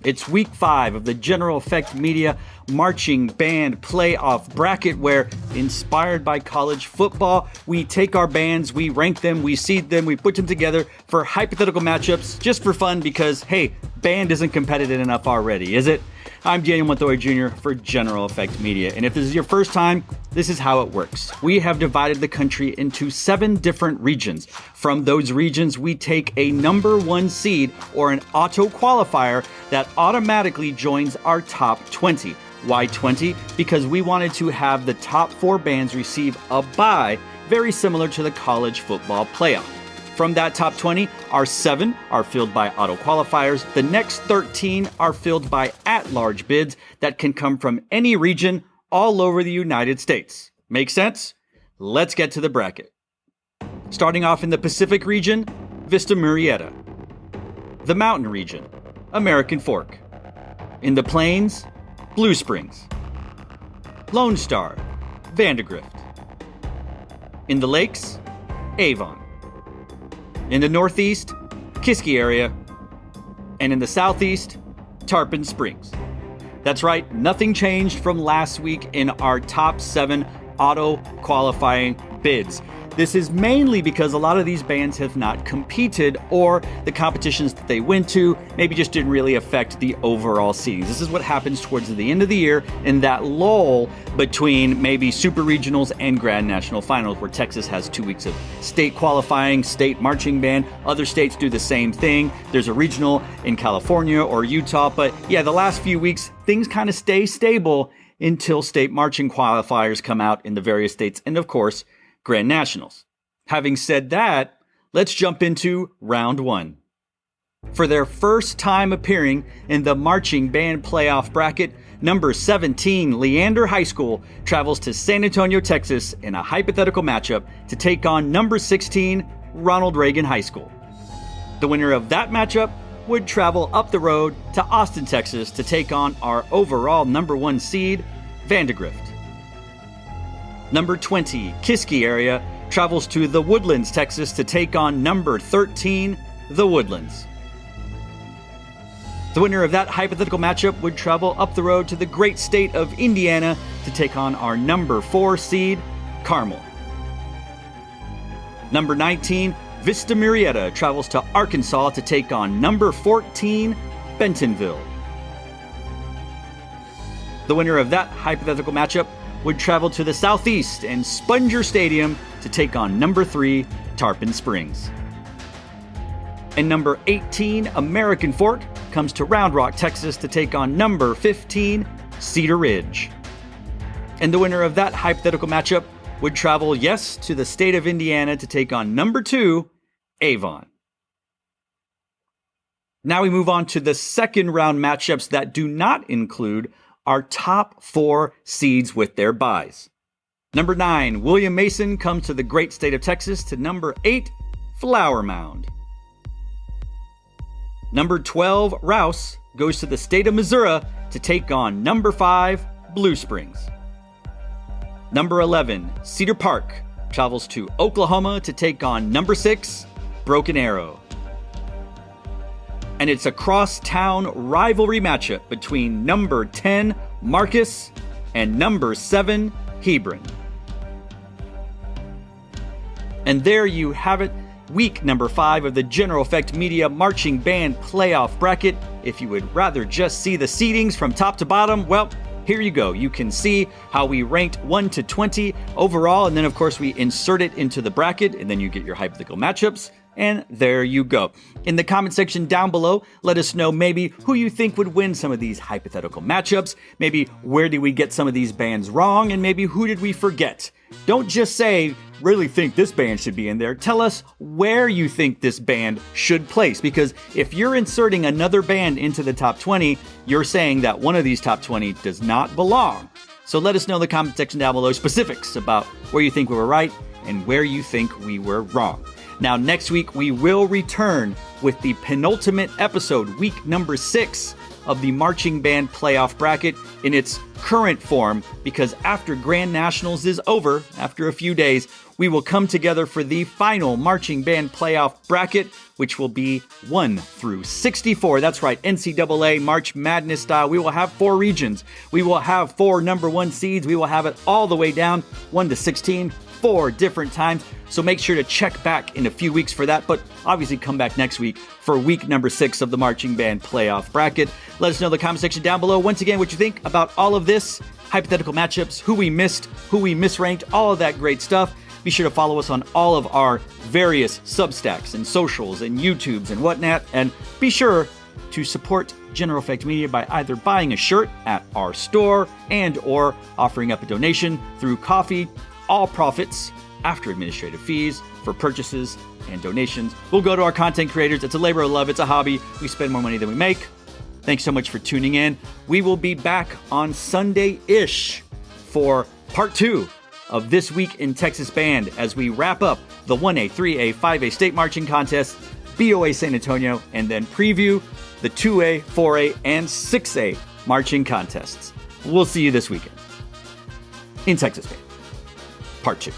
It's week 5 of the General Effect Media Marching Band Playoff Bracket, where, inspired by college football, we take our bands, we rank them, we seed them, we put them together for hypothetical matchups just for fun because, hey, band isn't competitive enough already, is it? I'm Daniel Montoya Jr. for General Effect Media, and if this is your first time, this is how it works. We have divided the country into 7 different regions. From those regions, we take a number 1 seed or an auto qualifier that automatically joins our top 20. Why 20? Because we wanted to have the top 4 bands receive a bye, very similar to the college football playoff. From that top 20, our 7 are filled by auto qualifiers. The next 13 are filled by at-large bids that can come from any region all over the United States. Make sense? Let's get to the bracket. Starting off in the Pacific region, Vista Murrieta. The Mountain region, American Fork. In the Plains, Blue Springs. Lone Star, Vandegrift. In the Lakes, Avon. In the Northeast, Kiski area. And in the Southeast, Tarpon Springs. That's right, nothing changed from last week in our top 7 auto qualifying bids. This is mainly because a lot of these bands have not competed, or the competitions that they went to maybe just didn't really affect the overall seedings. This is what happens towards the end of the year in that lull between maybe super regionals and grand national finals, where Texas has 2 weeks of state qualifying, state marching band. Other states do the same thing. There's a regional in California or Utah, but yeah, the last few weeks, things kind of stay stable until state marching qualifiers come out in the various states, and of course, Grand Nationals. Having said that, let's jump into round 1. For their first time appearing in the marching band playoff bracket, number 17 Leander High School travels to San Antonio, Texas in a hypothetical matchup to take on number 16 Ronald Reagan High School. The winner of that matchup would travel up the road to Austin, Texas to take on our overall number 1 seed, Vandegrift. Number 20, Kiski area, travels to The Woodlands, Texas to take on number 13, The Woodlands. The winner of that hypothetical matchup would travel up the road to the great state of Indiana to take on our number 4 seed, Carmel. Number 19, Vista Murrieta, travels to Arkansas to take on number 14, Bentonville. The winner of that hypothetical matchup would travel to the southeast and Spunger Stadium to take on number 3, Tarpon Springs. And number 18, American Fork, comes to Round Rock, Texas to take on number 15, Cedar Ridge. And the winner of that hypothetical matchup would travel, yes, to the state of Indiana to take on number 2, Avon. Now we move on to the second round matchups that do not include our top 4 seeds with their byes. Number 9, William Mason comes to the great state of Texas to number 8, Flower Mound. Number 12, Rouse, goes to the state of Missouri to take on number 5, Blue Springs. Number 11, Cedar Park, travels to Oklahoma to take on number 6, Broken Arrow. And it's a cross-town rivalry matchup between number 10, Marcus, and number 7, Hebron. And there you have it, week number 5 of the General Effect Media Marching Band Playoff Bracket. If you would rather just see the seedings from top to bottom, well, here you go. You can see how we ranked 1 to 20 overall, and then of course we insert it into the bracket, and then you get your hypothetical matchups. And there you go. In the comment section down below, let us know maybe who you think would win some of these hypothetical matchups. Maybe where did we get some of these bands wrong, and maybe who did we forget? Don't just say, really think this band should be in there. Tell us where you think this band should place, because if you're inserting another band into the top 20, you're saying that one of these top 20 does not belong. So let us know in the comment section down below specifics about where you think we were right and where you think we were wrong. Now, next week, we will return with the penultimate episode, week number 6 of the marching band playoff bracket in its current form, because after Grand Nationals is over, after a few days, we will come together for the final marching band playoff bracket, which will be 1 through 64. That's right, NCAA March Madness style. We will have 4 regions. We will have 4 number 1 seeds. We will have it all the way down 1 to 16, 4 different times. So make sure to check back in a few weeks for that, but obviously come back next week for week number 6 of the marching band playoff bracket. Let us know in the comment section down below, once again, what you think about all of this, hypothetical matchups, who we missed, who we misranked, all of that great stuff. Be sure to follow us on all of our various Substacks and socials and YouTubes and whatnot, and be sure to support General Effect Media by either buying a shirt at our store and or offering up a donation through Coffee. All profits after administrative fees for purchases and donations will go to our content creators. It's a labor of love. It's a hobby. We spend more money than we make. Thanks so much for tuning in. We will be back on Sunday-ish for part 2 of This Week in Texas Band as we wrap up the 1A, 3A, 5A state marching contest, BOA San Antonio, and then preview the 2A, 4A, and 6A marching contests. We'll see you this weekend in Texas Band, part 2.